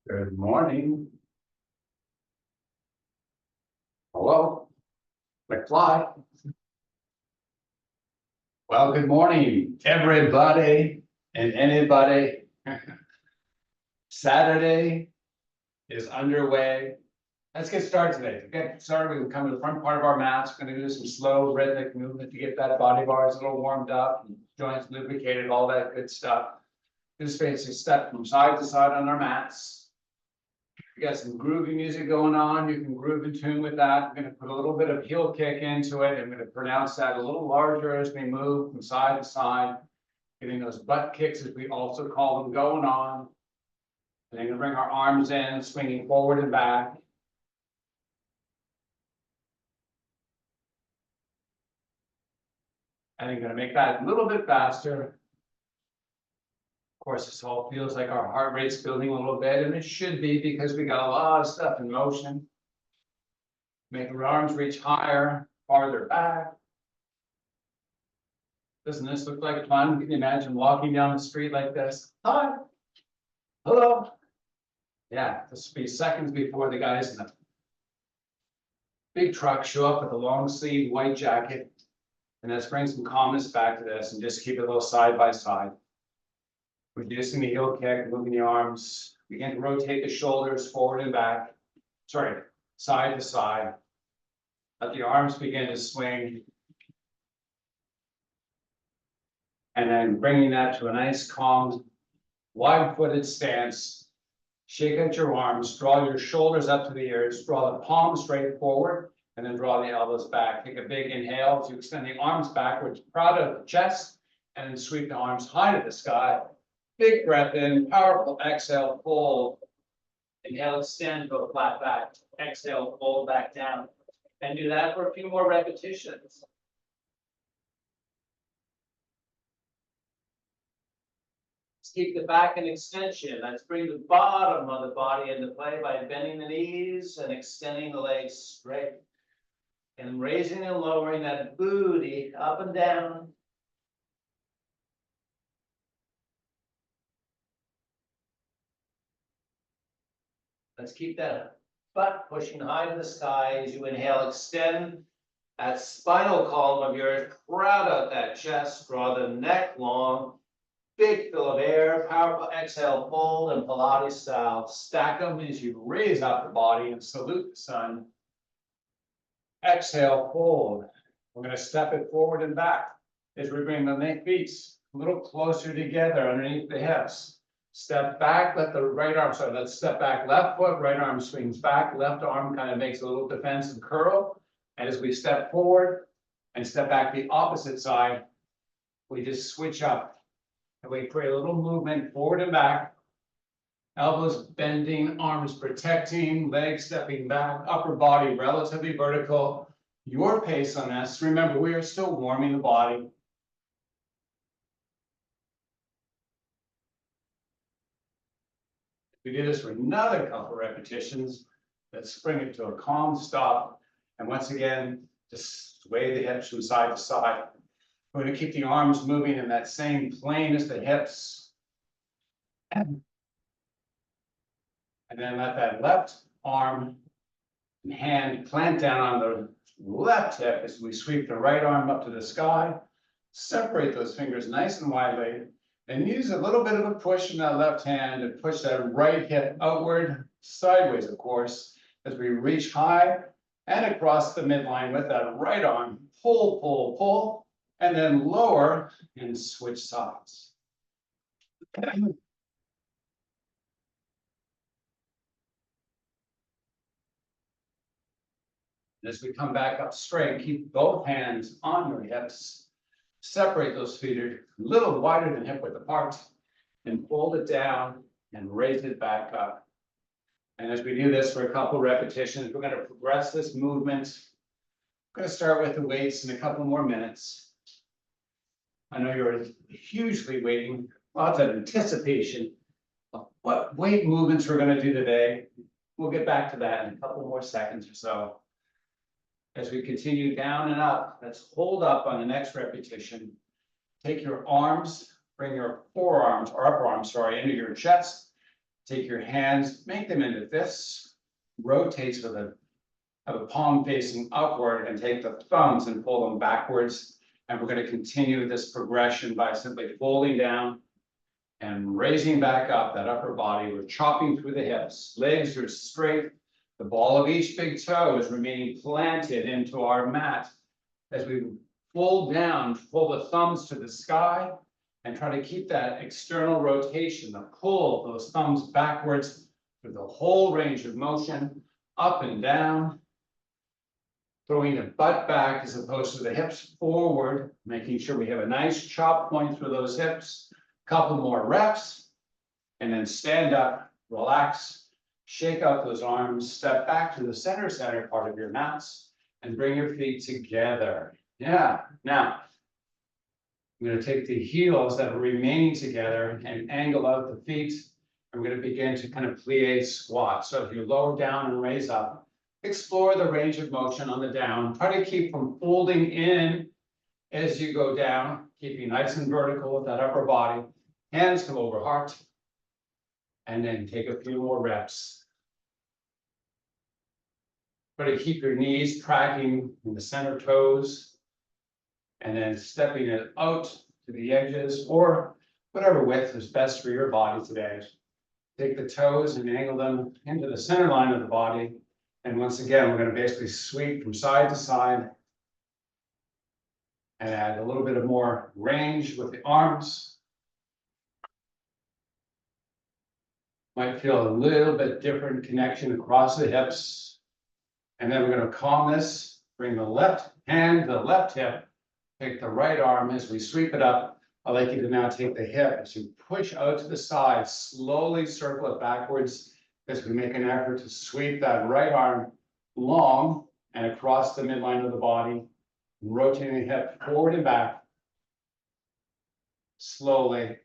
Good morning. Hello, McFly. Well, good morning, everybody and anybody. Saturday is underway. Let's get started today. To get started, we can come to the front part of our mats. We're going to do some slow rhythmic movement to get that body bars a little warmed up, and joints lubricated, all that good stuff. Just basically step from side to side on our mats. We got some groovy music going on. You can groove in tune with that. I'm going to put a little bit of heel kick into it. I'm going to pronounce that a little larger as we move from side to side, getting those butt kicks, as we also call them, going on. And then going to bring our arms in, swinging forward and back. And I'm going to make that a little bit faster. Of course, this all feels like our heart rate's building a little bit, and it should be because we got a lot of stuff in motion. Make our arms reach higher, farther back. Doesn't this look like fun? Can you imagine walking down the street like this? Hi. Hello. Yeah, this will be seconds before the guys in the big truck show up with a long sleeve white jacket. And let's bring some calmness back to this and just keep it a little side by side. Reducing the heel kick, moving the arms. Begin to rotate the shoulders forward and back. Sorry, side to side. Let the arms begin to swing. And then bringing that to a nice, calm, wide-footed stance. Shake out your arms, draw your shoulders up to the ears, draw the palms straight forward, and then draw the elbows back. Take a big inhale to extend the arms backwards, proud of the chest, and then sweep the arms high to the sky. Big breath in, powerful exhale, fold. Inhale, extend, go flat back. Exhale, fold back down. And do that for a few more repetitions. Let's keep the back in extension. Let's bring the bottom of the body into play by bending the knees and extending the legs straight. And raising and lowering that booty up and down. Let's keep that butt pushing high to the sky as you inhale, extend that spinal column of yours, crowd out that chest, draw the neck long, big fill of air, powerful exhale, fold, and Pilates style. Stack them as you raise up the body and salute the sun. Exhale, fold. We're going to step it forward and back as we bring the feet a little closer together underneath the hips. Step back, let the right arm, sorry, let's step back, left foot, right arm swings back, left arm kind of makes a little defensive curl. And as we step forward and step back the opposite side, we just switch up and we create a little movement forward and back. Elbows bending, arms protecting, legs stepping back, upper body relatively vertical. Your pace on this. Remember, we are still warming the body. We do this for another couple repetitions. Let's bring it to a calm stop. And once again, just sway the hips from side to side. We're going to keep the arms moving in that same plane as the hips. And then let that left arm and hand plant down on the left hip as we sweep the right arm up to the sky. Separate those fingers nice and widely. And use a little bit of a push in that left hand to push that right hip outward, sideways, of course, as we reach high and across the midline with that right arm. Pull, pull, pull, and then lower and switch sides. As we come back up straight, keep both hands on your hips. Separate those feet a little wider than hip width apart and fold it down and raise it back up. And as we do this for a couple repetitions, we're going to progress this movement. I'm going to start with the weights in a couple more minutes. I know you're hugely waiting, lots of anticipation of what weight movements we're going to do today. We'll get back to that in a couple more seconds or so. As we continue down and up, let's hold up on the next repetition. Take your arms, bring your forearms or upper arms, sorry, into your chest. Take your hands, make them into fists, rotate so that have a palm facing upward, and take the thumbs and pull them backwards. And we're going to continue this progression by simply folding down and raising back up that upper body. We're chopping through the hips. Legs are straight. The ball of each big toe is remaining planted into our mat. As we fold down, pull the thumbs to the sky and try to keep that external rotation, the pull of those thumbs backwards through the whole range of motion, up and down. Throwing the butt back as opposed to the hips forward, making sure we have a nice chop point through those hips. Couple more reps, and then stand up, relax, shake out those arms, step back to the center part of your mats, and bring your feet together. Yeah, now, I'm going to take the heels that are remaining together and angle out the feet. And we're going to begin to kind of plie squat. So if you lower down and raise up, explore the range of motion on the down. Try to keep from folding in as you go down, keeping nice and vertical with that upper body. Hands come over heart. And then take a few more reps. Try to keep your knees tracking in the center toes. And then stepping it out to the edges, or whatever width is best for your body today. Take the toes and angle them into the center line of the body. And once again, we're going to basically sweep from side to side and add a little bit of more range with the arms. Might feel a little bit different connection across the hips. And then we're going to calm this, bring the left hand to the left hip, take the right arm as we sweep it up. I'd like you to now take the hip as you push out to the side, slowly circle it backwards as we make an effort to sweep that right arm long and across the midline of the body, rotating the hip forward and back, slowly,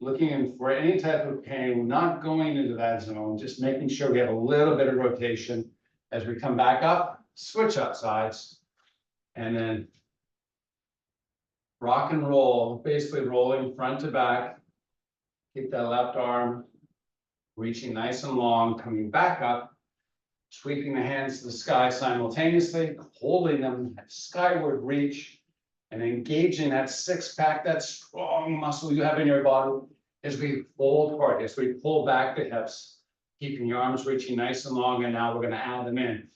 looking in for any type of pain, not going into that zone, just making sure we have a little bit of rotation. As we come back up, switch up sides, and then rock and roll, basically rolling front to back. Keep that left arm reaching nice and long, coming back up, sweeping the hands to the sky simultaneously, holding them at skyward reach, and engaging that six pack, that strong muscle you have in your body as we fold forward, as we pull back the hips, keeping your arms reaching nice and long. And now we're going to add them in.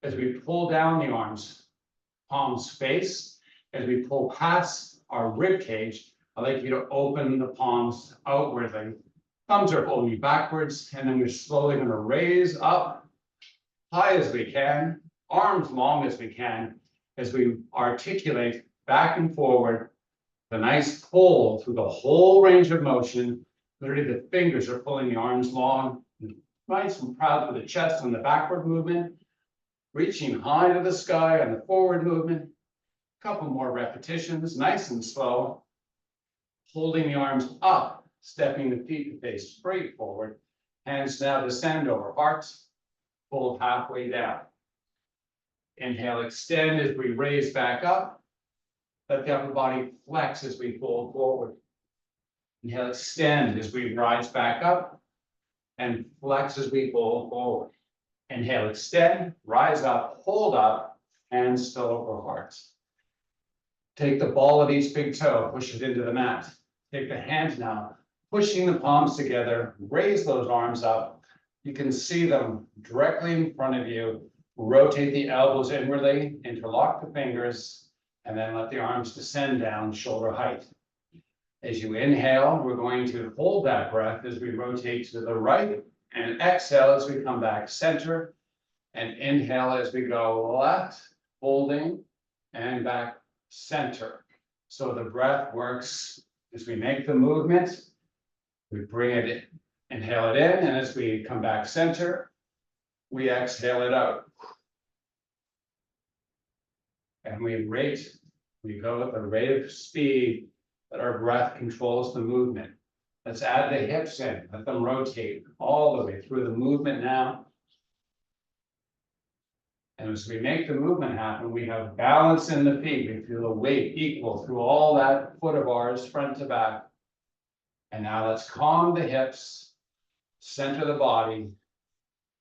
As we pull down the arms, palms face, as we pull past our rib cage, I'd like you to open the palms outwardly. Thumbs are pulling you backwards, and then we're slowly going to raise up high as we can, arms long as we can, as we articulate back and forward, the nice pull through the whole range of motion. Literally, the fingers are pulling the arms long, nice and proud for the chest on the backward movement, reaching high to the sky on the forward movement. Couple more repetitions, nice and slow, holding the arms up, stepping the feet to face straight forward. Hands now descend over hearts, fold halfway down. Inhale, extend as we raise back up. Let the upper body flex as we fold forward. Inhale, extend as we rise back up, and flex as we fold forward. Inhale, extend, rise up, hold up, hands still over hearts. Take the ball of each big toe, push it into the mat. Take the hands now, pushing the palms together, raise those arms up. You can see them directly in front of you. Rotate the elbows inwardly, interlock the fingers, and then let the arms descend down shoulder height. As you inhale, we're going to hold that breath as we rotate to the right, and exhale as we come back center. And inhale as we go left, holding, and back center. So the breath works as we make the movement. We bring it in, inhale it in, and as we come back center, we exhale it out. And we go at the rate of speed that our breath controls the movement. Let's add the hips in, let them rotate all the way through the movement now. And as we make the movement happen, we have balance in the feet. We feel the weight equal through all that foot of ours, front to back. And now let's calm the hips, center the body.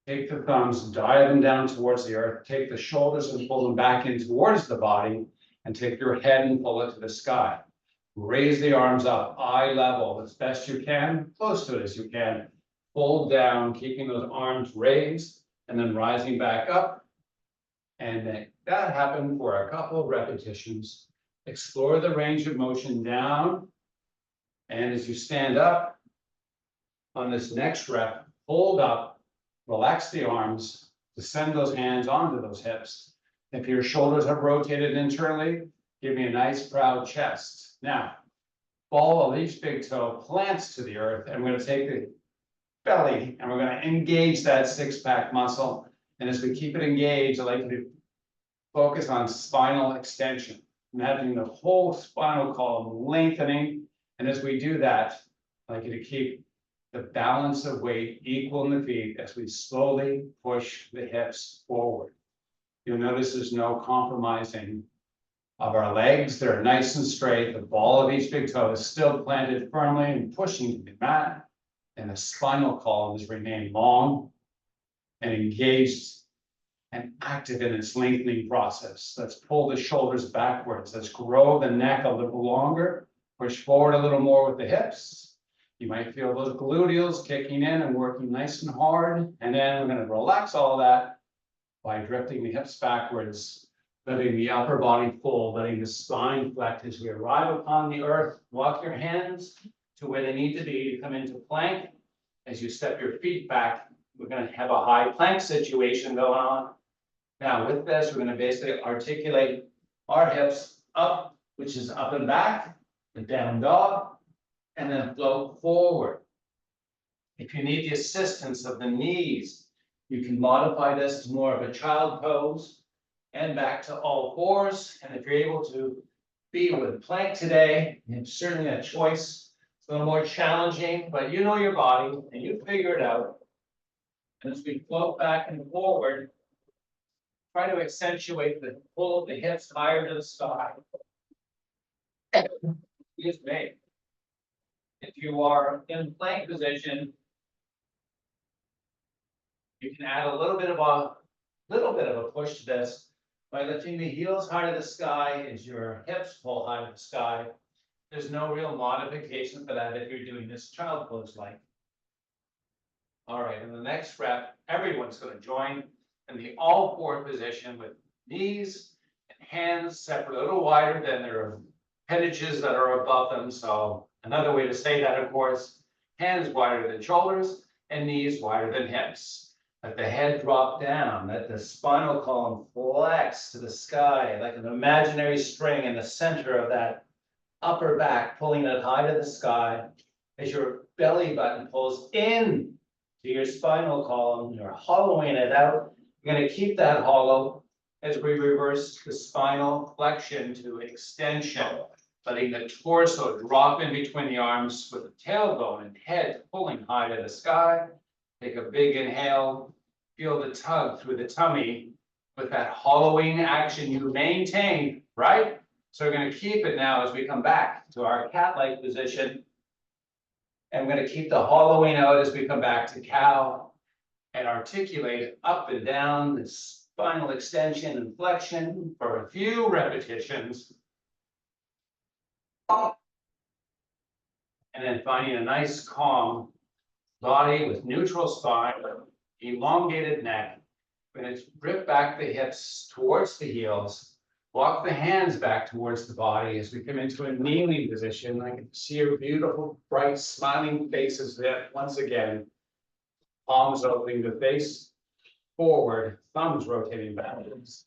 Take the thumbs, dive them down towards the earth. Take the shoulders and pull them back in towards the body. And take your head and pull it to the sky. Raise the arms up, eye level, as best you can, close to it as you can. Fold down, keeping those arms raised, and then rising back up. And that happened for a couple of repetitions. Explore the range of motion down. And as you stand up, on this next rep, hold up, relax the arms, descend those hands onto those hips. If your shoulders have rotated internally, give me a nice proud chest. Now, ball of each big toe plants to the earth, and we're going to take the belly and we're going to engage that six-pack muscle. And as we keep it engaged, I like you to focus on spinal extension, imagining the whole spinal column lengthening. And as we do that, I'd like you to keep the balance of weight equal in the feet as we slowly push the hips forward. You'll notice there's no compromising of our legs. They're nice and straight. The ball of each big toe is still planted firmly and pushing to the mat. And the spinal column has remained long and engaged and active in its lengthening process. Let's pull the shoulders backwards. Let's grow the neck a little longer. Push forward a little more with the hips. You might feel those gluteals kicking in and working nice and hard. And then we're going to relax all that by drifting the hips backwards, letting the upper body fold, letting the spine flex as we arrive upon the earth. Walk your hands to where they need to be to come into plank. As you step your feet back, we're going to have a high plank situation going on. Now with this, we're going to basically articulate our hips up, which is up and back, the down dog, and then float forward. If you need the assistance of the knees, you can modify this to more of a child pose and back to all fours. And if you're able to be with plank today, it's certainly a choice. It's a little more challenging, but you know your body and you figure it out. And as we float back and forward, try to accentuate the pull of the hips higher to the sky. Excuse me. If you are in plank position, you can add a little bit of a push to this by lifting the heels high to the sky as your hips pull high to the sky. There's no real modification for that if you're doing this child pose like. All right, in the next rep, everyone's going to join in the all four position with knees and hands separate a little wider than their appendages that are above them. So another way to say that, of course, hands wider than shoulders and knees wider than hips. Let the head drop down, let the spinal column flex to the sky like an imaginary string in the center of that upper back, pulling it high to the sky. As your belly button pulls in to your spinal column, you're hollowing it out. You're going to keep that hollow as we reverse the spinal flexion to extension, letting the torso drop in between the arms with the tailbone and head pulling high to the sky. Take a big inhale, feel the tug through the tummy with that hollowing action you maintain, right? So we're going to keep it now as we come back to our cat-like position. And we're going to keep the hollowing out as we come back to cow and articulate up and down the spinal extension and flexion for a few repetitions. And then finding a nice calm body with neutral spine, elongated neck. We're going to drift back the hips towards the heels. Walk the hands back towards the body as we come into a kneeling position. I can see your beautiful, bright, smiling faces there once again. Palms opening the face, forward, thumbs rotating backwards.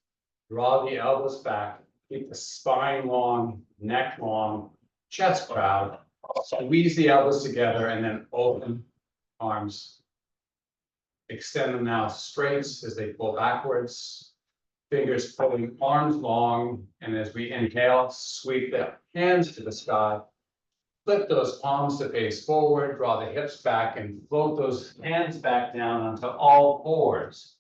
Draw the elbows back, keep the spine long, neck long, chest proud. Squeeze the elbows together and then open arms. Extend them now straight as they pull backwards. Fingers pulling arms long, and as we inhale, sweep the hands to the sky. Flip those palms to face forward, draw the hips back and float those hands back down onto all fours.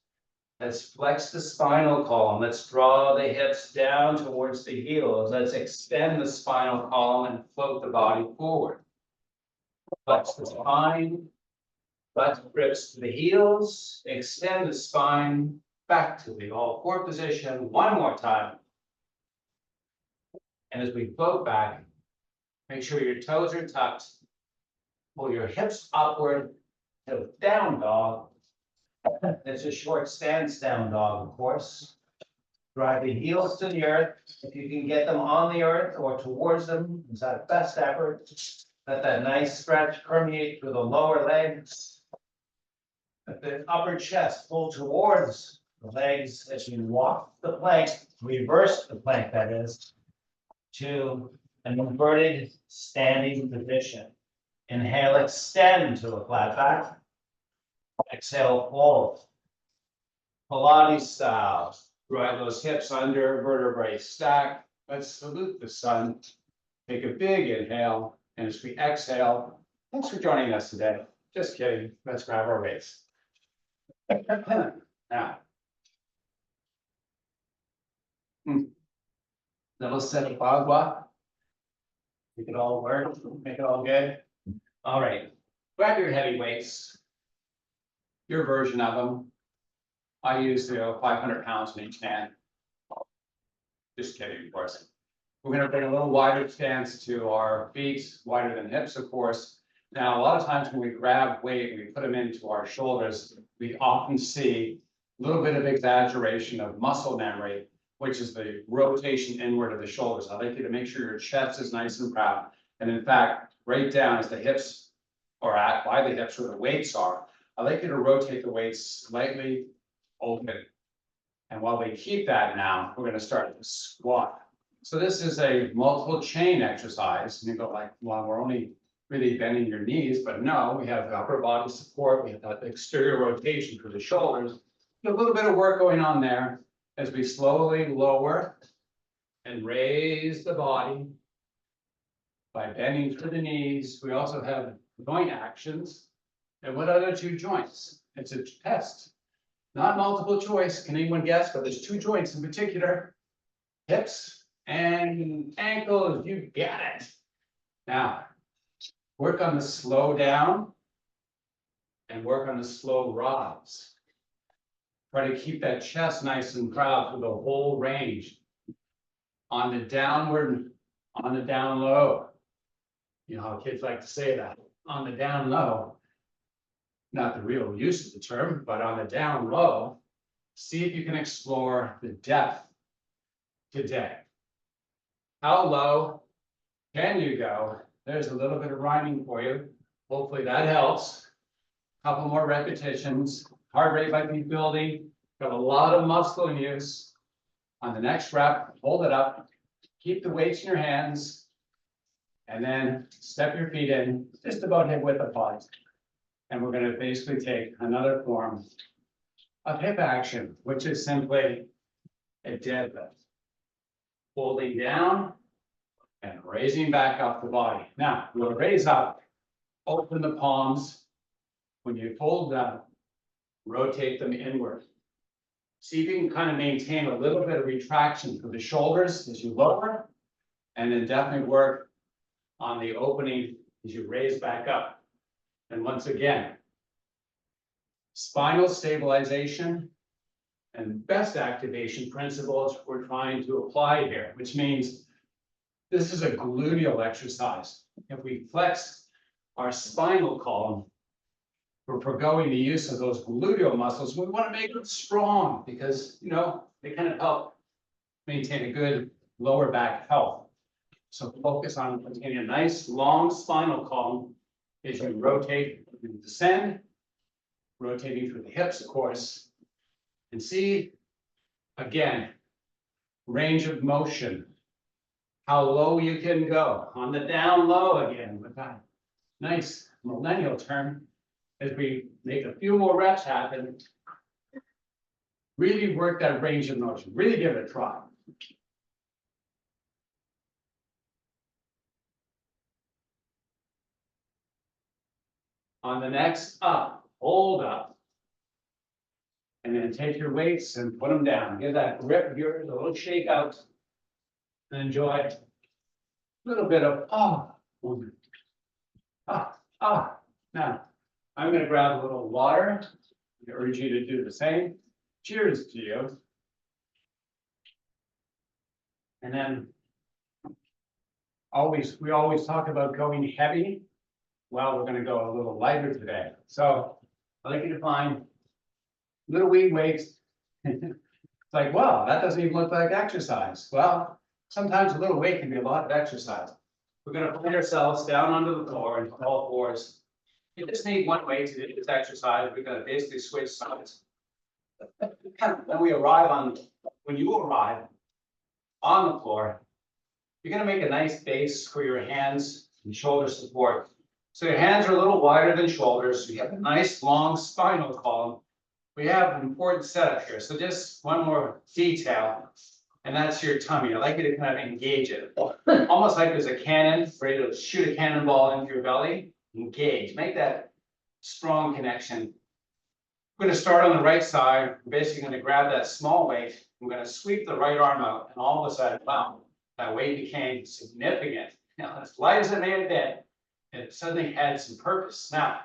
Let's flex the spinal column. Let's draw the hips down towards the heels. Let's extend the spinal column and float the body forward. Flex the spine, flex grips to the heels, extend the spine back to the all four position. One more time. And as we float back, make sure your toes are tucked. Pull your hips upward to down dog. It's a short stance down dog, of course. Drive the heels to the earth. If you can get them on the earth or towards them, is that best effort. Let that nice stretch permeate through the lower legs. Let the upper chest pull towards the legs as you walk the plank, reverse the plank, that is, to an inverted standing position. Inhale, extend to a flat back. Exhale, fold. Pilates style. Drive those hips under, vertebrae stack. Let's salute the sun. Take a big inhale. And as we exhale, thanks for joining us today. Just kidding. Let's grab our weights. Now. Little set of bagua. Make it all work. Make it all good. All right. Grab your heavy weights. Your version of them. I use 500 pounds in each hand. Just kidding, of course. We're going to bring a little wider stance to our feet, wider than hips, of course. Now, a lot of times when we grab weight and we put them into our shoulders, we often see a little bit of exaggeration of muscle memory, which is the rotation inward of the shoulders. I'd like you to make sure your chest is nice and proud. And in fact, right down as the hips are at, by the hips where the weights are, I'd like you to rotate the weights slightly open. And while we keep that now, we're going to start to squat. So this is a multiple chain exercise. And you go like, well, we're only really bending your knees, but no, we have the upper body support. We have that exterior rotation for the shoulders. A little bit of work going on there as we slowly lower and raise the body by bending through the knees. We also have joint actions. And what other two joints? It's a test. Not multiple choice. Can anyone guess? But there's two joints in particular. Hips and ankles. You get it. Now, work on the slow down and work on the slow rise. Try to keep that chest nice and proud through the whole range. On the downward, on the down low. You know how kids like to say that. On the down low. Not the real use of the term, but on the down low, see if you can explore the depth today. How low can you go? There's a little bit of rhyming for you. Hopefully that helps. Couple more repetitions. Heart rate might be building. Got a lot of muscle in use. On the next rep, hold it up. Keep the weights in your hands. And then step your feet in just about hip width apart. And we're going to basically take another form of hip action, which is simply a deadlift. Holding down and raising back up the body. Now, we'll raise up, open the palms. When you fold down, rotate them inward. See if you can kind of maintain a little bit of retraction for the shoulders as you lower, and then definitely work on the opening as you raise back up. And once again, spinal stabilization and best activation principles we're trying to apply here, which means this is a gluteal exercise. If we flex our spinal column, we're foregoing the use of those gluteal muscles. We want to make them strong because, you know, they kind of help maintain a good lower back health. So focus on maintaining a nice long spinal column as you rotate and descend, rotating through the hips, of course, And see, again, range of motion. How low you can go on the down low again with that nice millennial term. As we make a few more reps happen, really work that range of motion, really give it a try. On the next up, hold up. And then take your weights and put them down. Give that grip of yours a little shake out. And enjoy a little bit of movement. Now, I'm going to grab a little water. I urge you to do the same. Cheers to you. And then we always talk about going heavy. Well, we're going to go a little lighter today. So I'd like you to find little wee weights. It's like, wow, that doesn't even look like exercise. Well, sometimes a little weight can be a lot of exercise. We're going to put ourselves down onto the floor and all fours. You just need one weight to do this exercise. We're going to basically switch sides. When you arrive on the floor, you're going to make a nice base for your hands and shoulder support. So your hands are a little wider than shoulders. So you have a nice long spinal column. We have an important setup here. So just one more detail, and that's your tummy. I'd like you to kind of engage it. Almost like there's a cannon, ready to shoot a cannonball into your belly. Engage, make that strong connection. We're going to start on the right side. We're basically going to grab that small weight. We're going to sweep the right arm out, and all of a sudden, wow, that weight became significant. Now, as light as it may have been, it suddenly had some purpose. Now,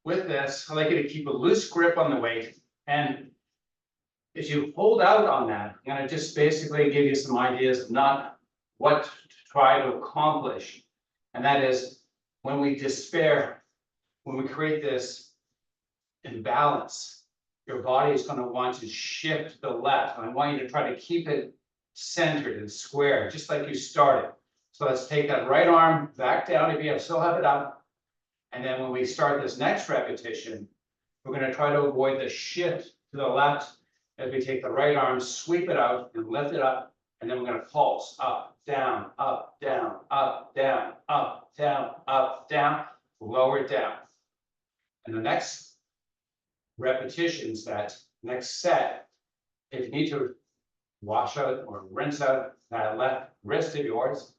with this, I'd like you to keep a loose grip on the weight. And as you hold out on that, I'm going to just basically give you some ideas of not what to try to accomplish. And that is, when we despair, when we create this imbalance, your body is going to want to shift to the left. And I want you to try to keep it centered and square, just like you started. So let's take that right arm back down if you still have it up. And then when we start this next repetition, we're going to try to avoid the shift to the left as we take the right arm, sweep it out and lift it up. And then we're going to pulse up, down, up, down, up, down, up, down, up, down, lower it down. And the next repetitions, that next set, if you need to wash out or rinse out that left wrist of yours,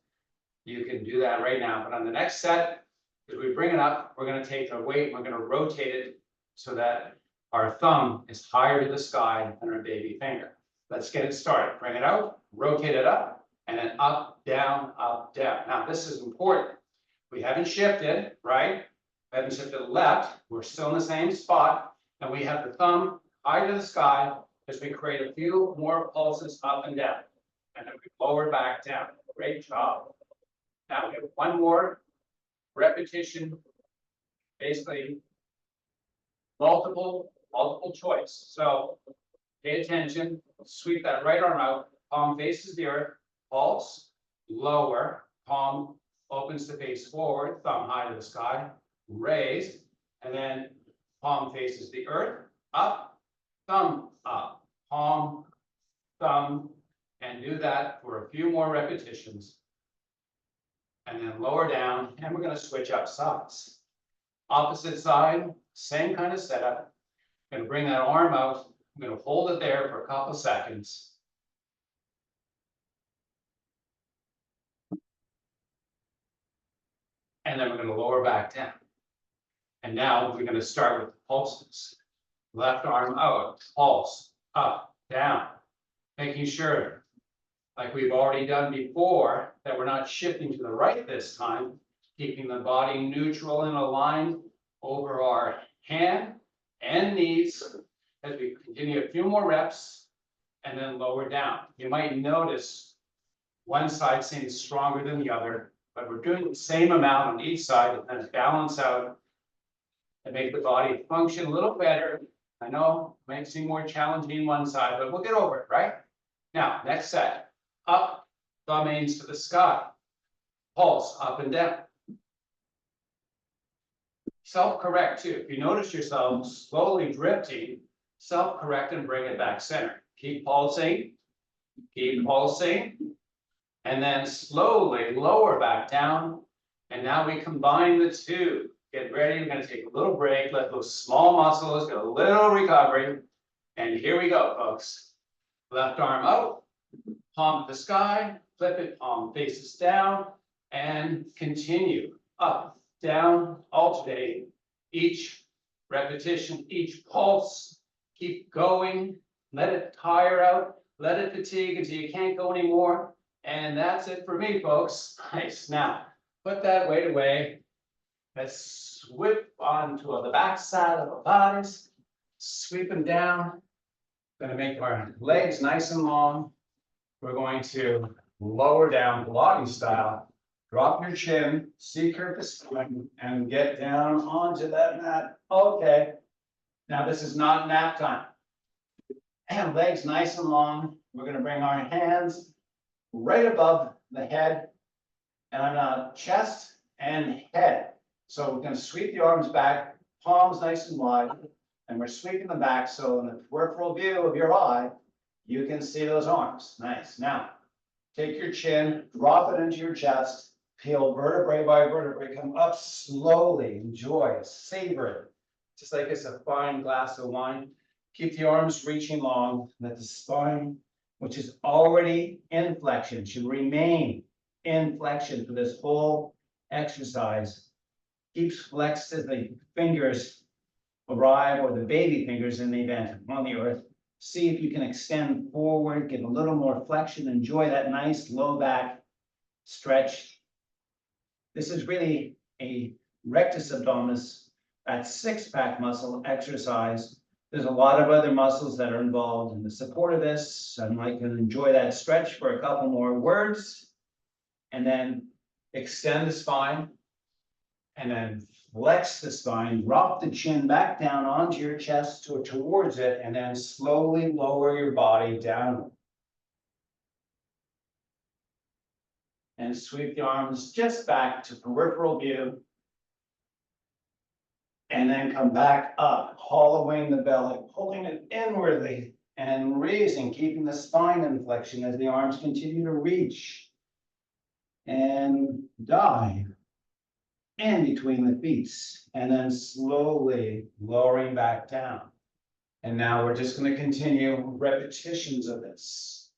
you can do that right now. But on the next set, as we bring it up, we're going to take the weight, we're going to rotate it so that our thumb is higher to the sky than our baby finger. Let's get it started. Bring it out, rotate it up, and then up, down, up, down. Now, this is important. We haven't shifted, right? We haven't shifted left. We're still in the same spot. And we have the thumb high to the sky as we create a few more pulses up and down. And then we lower back down. Great job. Now, we have one more repetition, basically multiple choice. So pay attention, sweep that right arm out, palm faces the earth, pulse, lower, palm opens to face forward, thumb high to the sky, raised, and then palm faces the earth, up, palm, thumb, and do that for a few more repetitions. And then lower down, and we're going to switch up sides. Opposite side, same kind of setup. I'm going to bring that arm out. I'm going to hold it there for a couple seconds. And then we're going to lower back down. And now we're going to start with the pulses. Left arm out, pulse, up, down. Making sure, like we've already done before, that we're not shifting to the right this time, keeping the body neutral and aligned over our hand and knees as we continue a few more reps and then lower down. You might notice one side seems stronger than the other, but we're doing the same amount on each side and then balance out and make the body function a little better. I know it might seem more challenging one side, but we'll get over it, right? Now, next set. Up, thumb aims to the sky. Pulse up and down. Self-correct too. If you notice yourself slowly drifting, self-correct and bring it back center. Keep pulsing, and then slowly lower back down. And now we combine the two. Get ready, we're gonna take a little break, let those small muscles get a little recovery. And here we go, folks. Left arm out, palm to the sky, flip it, palm faces down, and continue. Up, down, alternate. Each repetition, each pulse, keep going. Let it tire out, let it fatigue until you can't go anymore. And that's it for me, folks. Nice. Now, put that weight away. Let's whip onto the back side of the bodies. Sweep them down. Gonna make our legs nice and long. We're going to lower down Pilates style. Drop your chin, C-curve the spine, and get down onto that mat. Okay. Now this is not nap time. And legs nice and long. We're gonna bring our hands right above the head and on chest and head. So we're gonna sweep the arms back, palms nice and wide, and we're sweeping them back so in the peripheral view of your eye, you can see those arms. Nice. Now, take your chin, drop it into your chest, peel vertebrae by vertebrae, come up slowly, enjoy, savor it. Just like it's a fine glass of wine. Keep the arms reaching long, let the spine, which is already in flexion, should remain in flexion for this whole exercise. Keeps flexed as the fingers arrive, or the baby fingers in the event on the earth. See if you can extend forward, get a little more flexion, enjoy that nice low back stretch. This is really a rectus abdominis, that six-pack muscle exercise. There's a lot of other muscles that are involved in the support of this. I might enjoy that stretch for a couple more words, and then extend the spine, and then flex the spine, drop the chin back down onto your chest or towards it, and then slowly lower your body down. And sweep the arms just back to peripheral view. And then come back up, hollowing the belly, pulling it inwardly and raising, keeping the spine in flexion as the arms continue to reach. And dive in between the feet, and then slowly lowering back down. And now we're just going to continue repetitions of this.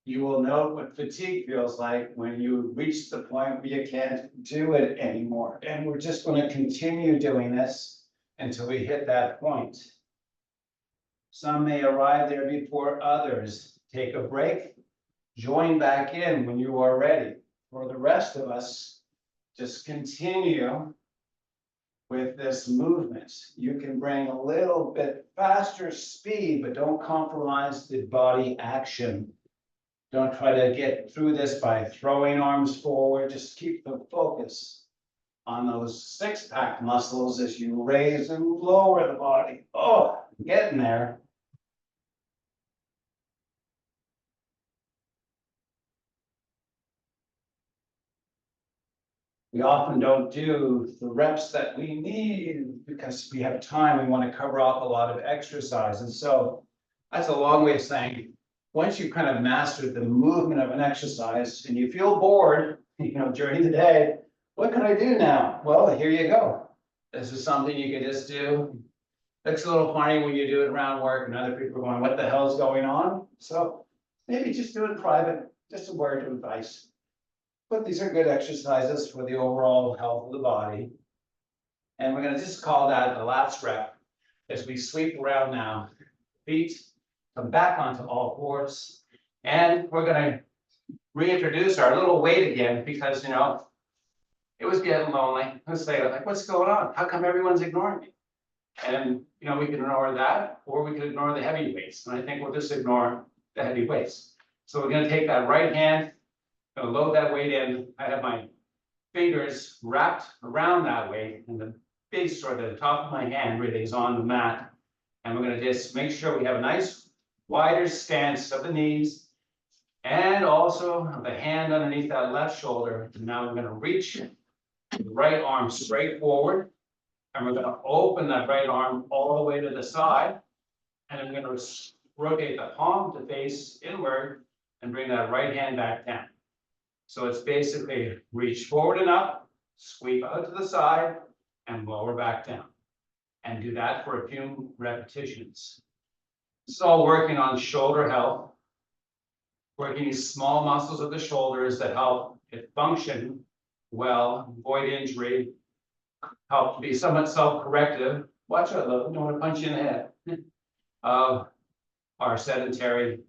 You will note what fatigue feels like when you reach the point where you can't do it anymore. And we're just going to continue doing this until we hit that point. Some may arrive there before others. Take a break, join back in when you are ready. For the rest of us, just continue with this movement. You can bring a little bit faster speed, but don't compromise the body action. Don't try to get through this by throwing arms forward. Just keep the focus on those six-pack muscles as you raise and lower the body. Oh, getting there. We often don't do the reps that we need because we have time. We want to cover off a lot of exercise. And so that's a long way of saying, once you kind of mastered the movement of an exercise and you feel bored, during the day, what can I do now? Well, here you go. This is something you can just do. Looks a little funny when you do it around work and other people are going, what the hell is going on? So maybe just do it in private, just a word of advice. But these are good exercises for the overall health of the body. And we're going to just call that the last rep as we sweep around now. Feet come back onto all fours. And we're going to reintroduce our little weight again because, it was getting lonely. Let's say, like, what's going on? How come everyone's ignoring me? And, we can ignore that, or we can ignore the heavy weights. And I think we'll just ignore the heavy weights. So we're going to take that right hand, going to load that weight in. I have my fingers wrapped around that weight, and the base or the top of my hand really is on the mat. And we're going to just make sure we have a nice wider stance of the knees and also the hand underneath that left shoulder. And now we're going to reach the right arm straight forward, and we're going to open that right arm all the way to the side. And I'm gonna rotate the palm to face inward and bring that right hand back down. So it's basically reach forward and up, sweep out to the side, and lower back down. And do that for a few repetitions. This is all working on shoulder health, working these small muscles of the shoulders that help it function well, avoid injury, help be somewhat self-corrective. Watch out, look, I don't want to punch you in the head. Of our sedentary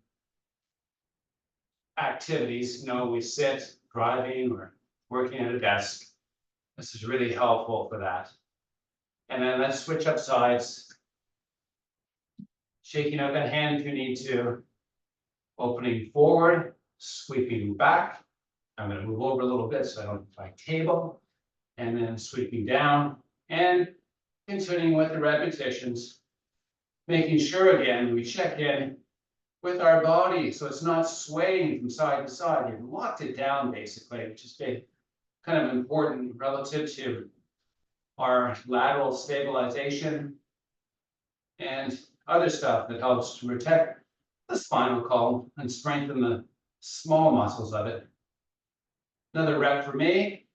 activities, we sit, driving, or working at a desk. This is really helpful for that. And then let's switch up sides. Shaking out that hand if you need to. Opening forward, sweeping back. I'm going to move over a little bit so I don't hit my table. And then sweeping down and continuing with the repetitions. Making sure again we check in with our body so it's not swaying from side to side. You've locked it down basically, which is kind of important relative to our lateral stabilization and other stuff that helps to protect the spinal column and strengthen the small muscles of it. Another rep for me.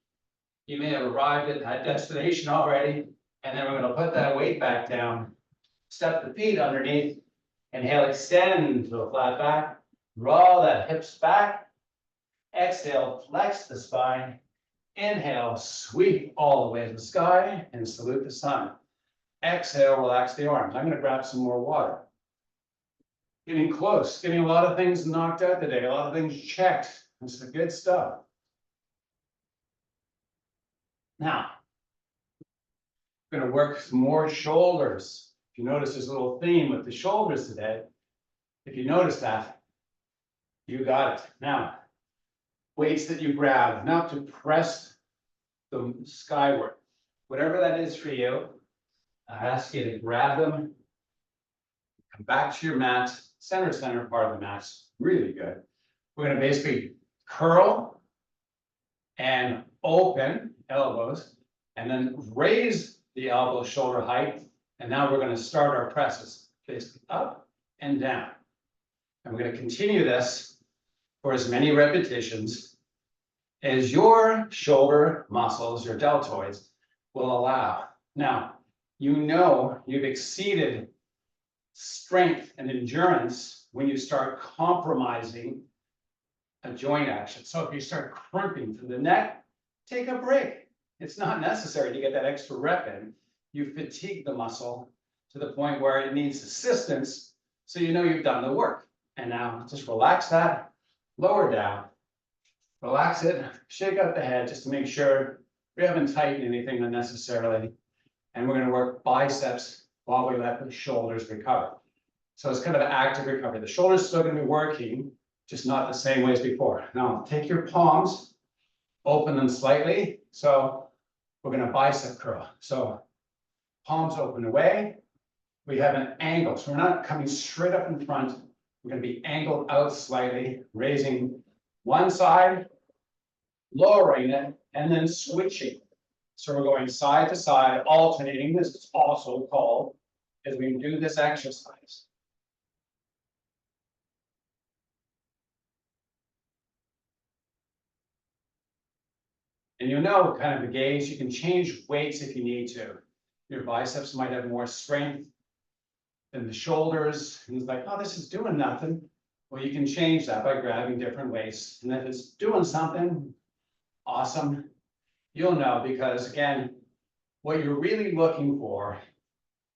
You may have arrived at that destination already, and then we're going to put that weight back down. Step the feet underneath. Inhale, extend to a flat back. Draw the hips back. Exhale, flex the spine. Inhale, sweep all the way to the sky and salute the sun. Exhale, relax the arms. I'm going to grab some more water. Getting close, getting a lot of things knocked out today, a lot of things checked. It's the good stuff. Now, I'm going to work some more shoulders. If you notice there's a little theme with the shoulders today, if you notice that, you got it. Now, weights that you grab, not to press them skyward. Whatever that is for you, I ask you to grab them, come back to your mat, center part of the mat, really good. We're going to basically curl and open elbows, and then raise the elbow shoulder height. And now we're going to start our presses, basically up and down. And we're going to continue this for as many repetitions as your shoulder muscles, your deltoids, will allow. Now, you've exceeded strength and endurance when you start compromising a joint action. So if you start crimping from the neck, take a break. It's not necessary to get that extra rep in. You fatigue the muscle to the point where it needs assistance, so you've done the work. And now just relax that, lower down, relax it, shake out the head just to make sure we haven't tightened anything unnecessarily. And we're going to work biceps while we let the shoulders recover. So it's kind of an active recovery. The shoulders are still going to be working, just not the same way as before. Now take your palms, open them slightly. So we're going to bicep curl. So palms open away. We have an angle. So we're not coming straight up in front. We're going to be angled out slightly, raising one side, lowering it, and then switching. So we're going side to side, alternating. This is also called, as we do this exercise. And kind of the gauge, you can change weights if you need to. Your biceps might have more strength than the shoulders. And it's like, oh, this is doing nothing. Well, you can change that by grabbing different weights. And if it's doing something awesome, you'll know, because again, what you're really looking for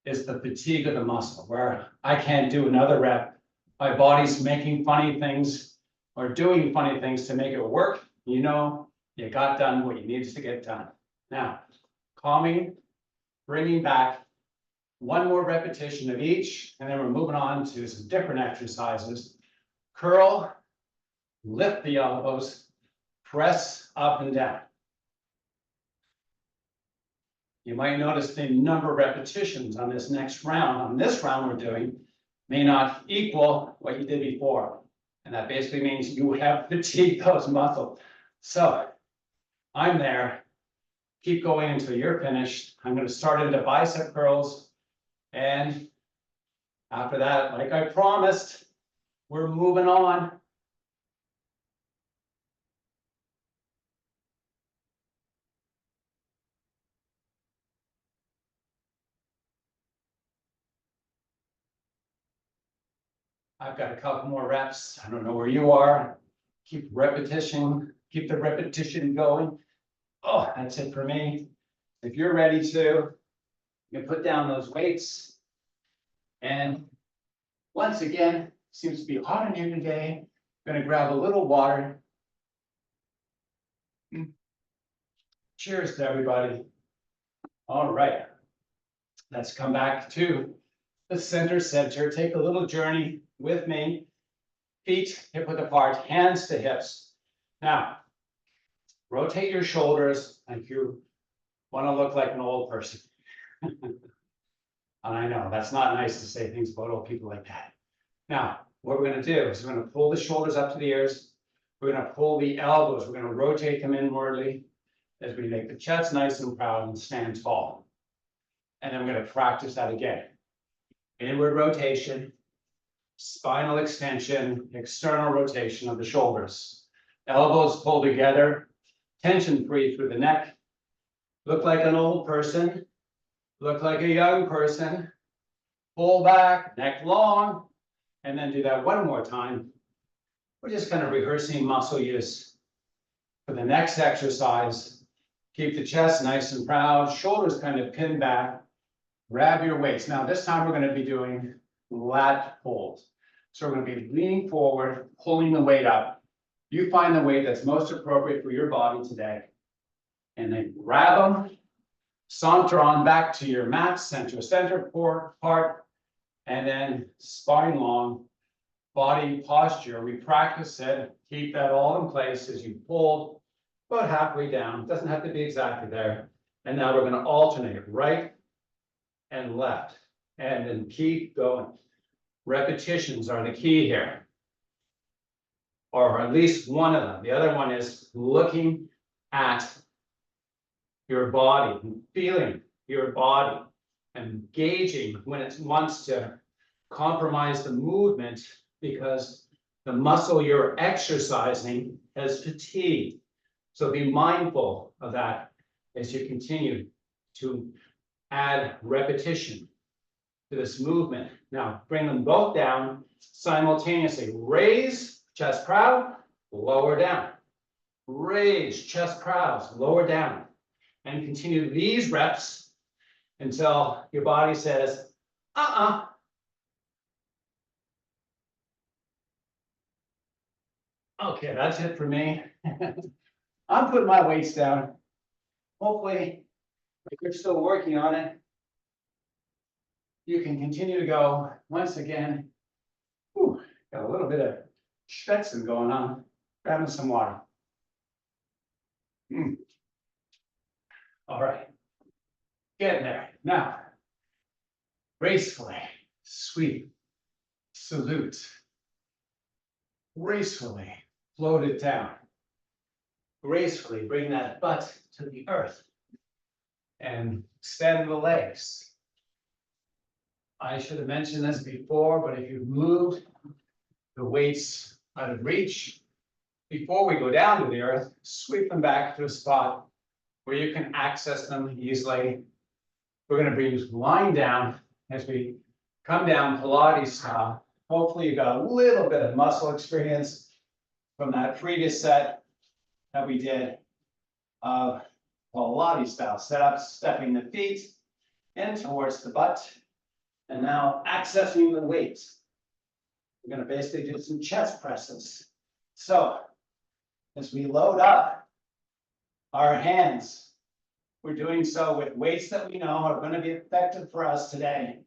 is the fatigue of the muscle, where I can't do another rep. My body's making funny things or doing funny things to make it work. You got done what you needed to get done. Now, calming, bringing back one more repetition of each, and then we're moving on to some different exercises. Curl, lift the elbows, press up and down. You might notice the number of repetitions on this next round. On this round we're doing may not equal what you did before. And that basically means you have fatigued those muscles. So I'm there. Keep going until you're finished. I'm going to start into bicep curls. And After that, like I promised, we're moving on. I've got a couple more reps. I don't know where you are. Keep the repetition going. Oh, that's it for me. If you're ready to, you can put down those weights. And once again, seems to be hot in here today. I'm gonna grab a little water. Cheers to everybody. All right. Let's come back to the center. Take a little journey with me. Feet hip width apart, hands to hips. Now, rotate your shoulders like you want to look like an old person. I know that's not nice to say things about old people like that. Now, what we're going to do is we're going to pull the shoulders up to the ears. We're going to pull the elbows. We're going to rotate them inwardly as we make the chest nice and proud and stand tall. And then we're going to practice that again. Inward rotation, spinal extension, external rotation of the shoulders. Elbows pulled together, tension free through the neck. Look like an old person. Look like a young person. Pull back, neck long, and then do that one more time. We're just kind of rehearsing muscle use. For the next exercise, keep the chest nice and proud, shoulders kind of pinned back. Grab your weights. Now, this time we're going to be doing lat pulls. So we're going to be leaning forward, pulling the weight up. You find the weight that's most appropriate for your body today. And then grab them, saunter on back to your mat, center part, and then spine long, body posture. We practice it. Keep that all in place as you pull about halfway down. It doesn't have to be exactly there. And now we're going to alternate right and left, and then keep going. Repetitions are the key here, or at least one of them. The other one is looking at your body and feeling your body and gauging when it wants to compromise the movement because the muscle you're exercising has fatigue. So be mindful of that as you continue to add repetition to this movement. Now, bring them both down simultaneously. Raise, chest proud, lower down. Raise, chest proud, lower down. And continue these reps until your body says, Okay, that's it for me. I'm putting my weights down. Hopefully, if you're still working on it, you can continue to go. Once again, got a little bit of schwitzing going on. Grabbing some water. All right, getting there. Now, gracefully sweep, salute, gracefully float it down. Gracefully bring that butt to the earth and extend the legs. I should have mentioned this before, but if you've moved the weights out of reach, before we go down to the earth, sweep them back to a spot where you can access them easily. We're going to bring lying down as we come down Pilates style. Hopefully you got a little bit of muscle experience from that previous set that we did of Pilates style setups, stepping the feet in towards the butt, and now accessing the weights. We're going to basically do some chest presses. So as we load up our hands, we're doing so with weights that we know are going to be effective for us today.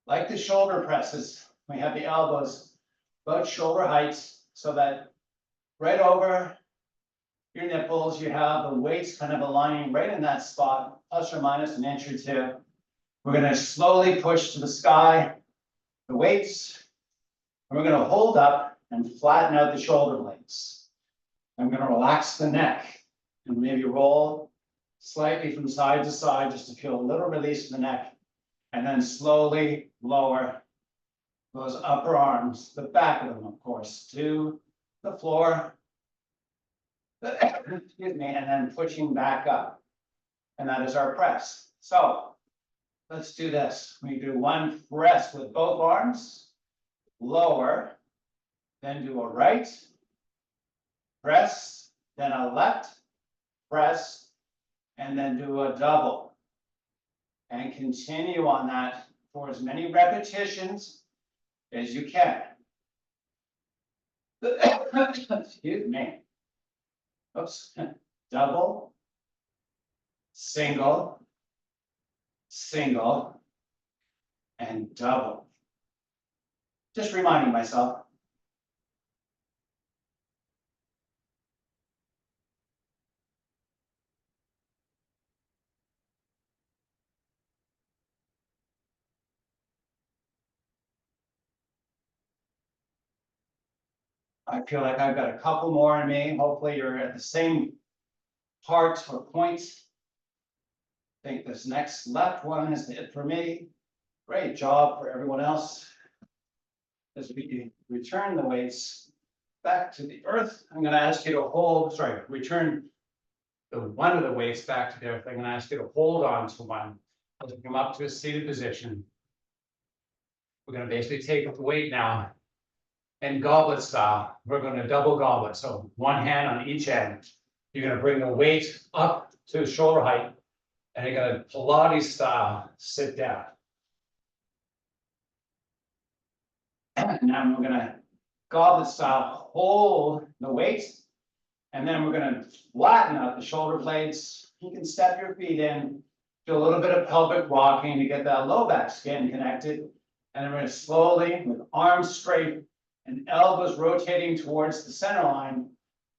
Like the shoulder presses, we have the elbows about shoulder heights so that right over your nipples, you have the weights kind of aligning right in that spot, plus or minus an inch or two. We're going to slowly push to the sky the weights, and we're going to hold up and flatten out the shoulder blades. I'm going to relax the neck and maybe roll slightly from side to side just to feel a little release in the neck. And then slowly lower those upper arms, the back of them, of course, to the floor. Excuse me, and then pushing back up. And that is our press. So let's do this. We do one press with both arms, lower, then do a right, press, then a left, press, and then do a double. And continue on that for as many repetitions as you can. Excuse me. Oops. Double, single, single, and double. Just reminding myself. I feel like I've got a couple more in me. Hopefully you're at the same part or point. I think this next left one is it for me. Great job for everyone else. As we return the weights back to the earth, I'm going to ask you to hold, return one of the weights back to the earth. I'm going to ask you to hold on to one as we come up to a seated position. We're going to basically take the weight now and goblet style. We're going to double goblet. So one hand on each end. You're going to bring the weight up to shoulder height and you're going to Pilates style sit down. Now we're going to goblet style hold the weight, and then we're going to flatten out the shoulder blades. You can step your feet in, do a little bit of pelvic rocking to get that low back skin connected, and then we're going to slowly, with arms straight and elbows rotating towards the center line,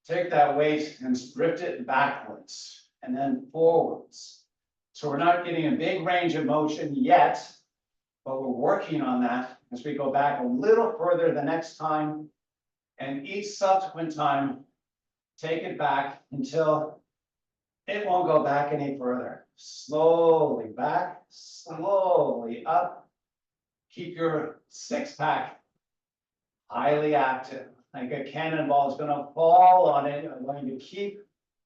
take that weight and drift it backwards and then forwards. So we're not getting a big range of motion yet, but we're working on that as we go back a little further the next time, and each subsequent time, take it back until it won't go back any further. Slowly back, slowly up. Keep your six pack highly active. Like a cannonball is going to fall on it. I'm going to keep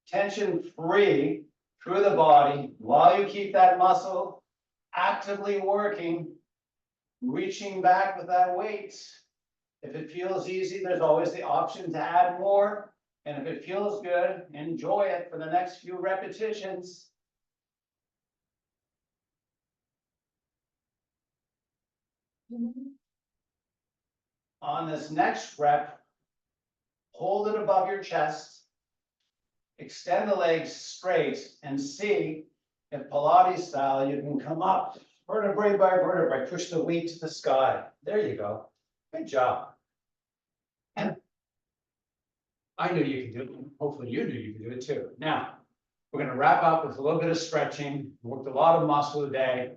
tension free through the body while you keep that muscle actively working, reaching back with that weight. If it feels easy, there's always the option to add more. And if it feels good, enjoy it for the next few repetitions. On this next rep, hold it above your chest, extend the legs straight, and see if Pilates style you can come up vertebrae by vertebrae, push the weight to the sky. There you go. Good job. I knew you could do it. Hopefully you knew you could do it too. Now, we're going to wrap up with a little bit of stretching. Worked a lot of muscle today.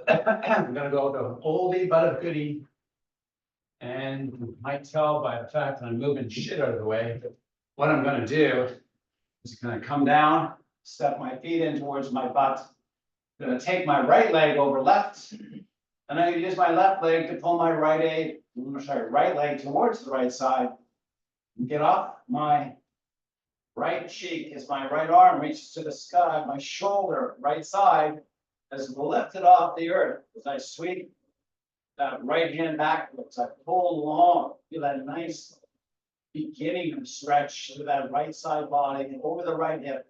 I'm going to go to an oldie but a goodie. And you might tell by the fact that I'm moving shit out of the way, what I'm going to do is going to come down, step my feet in towards my butt. I'm going to take my right leg over left, and I'm going to use my left leg to pull my right leg towards the right side. And get off my right cheek as my right arm reaches to the sky. My shoulder, right side, is lifted off the earth as I sweep that right hand backwards. I pull long, feel that nice beginning of stretch to that right side body over the right hip.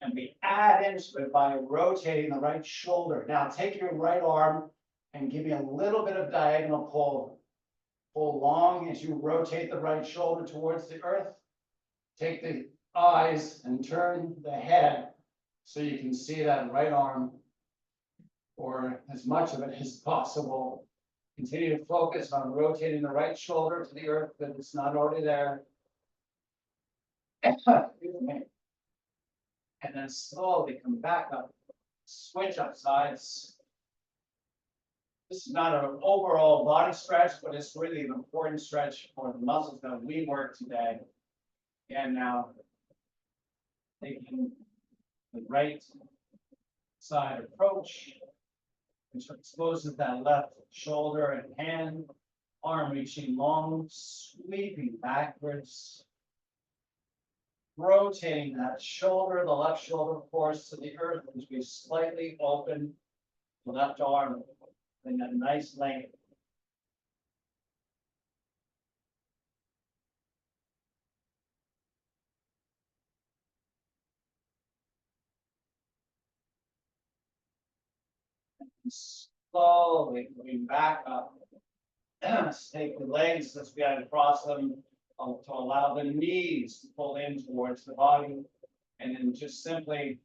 And we add into it by rotating the right shoulder. Now take your right arm and give me a little bit of diagonal pull. Pull long as you rotate the right shoulder towards the earth. Take the eyes and turn the head so you can see that right arm, or as much of it as possible. Continue to focus on rotating the right shoulder to the earth if it's not already there. And then slowly come back up, switch up sides. This is not an overall body stretch, but it's really an important stretch for the muscles that we work today. And now, taking the right side approach, which exposes that left shoulder and hand, arm reaching long, sweeping backwards. Rotating that shoulder, the left shoulder, of course, to the earth, as we slightly open the left arm, in a nice length. Slowly moving back up. Take the legs as we had to cross them to allow the knees to pull in towards the body. And then just simply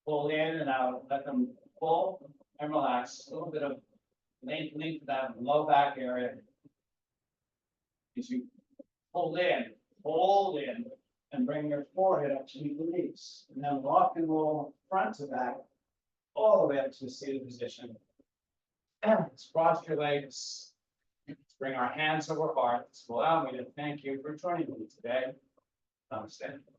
pull in and out, let them pull and relax. A little bit of lengthening to that low back area. As you pull in, hold in, and bring your forehead up to your knees. And then rock and roll front to back, all the way up to the seated position. Let's cross your legs. Let's bring our hands over hearts. Allow me to thank you for joining me today. Namaste.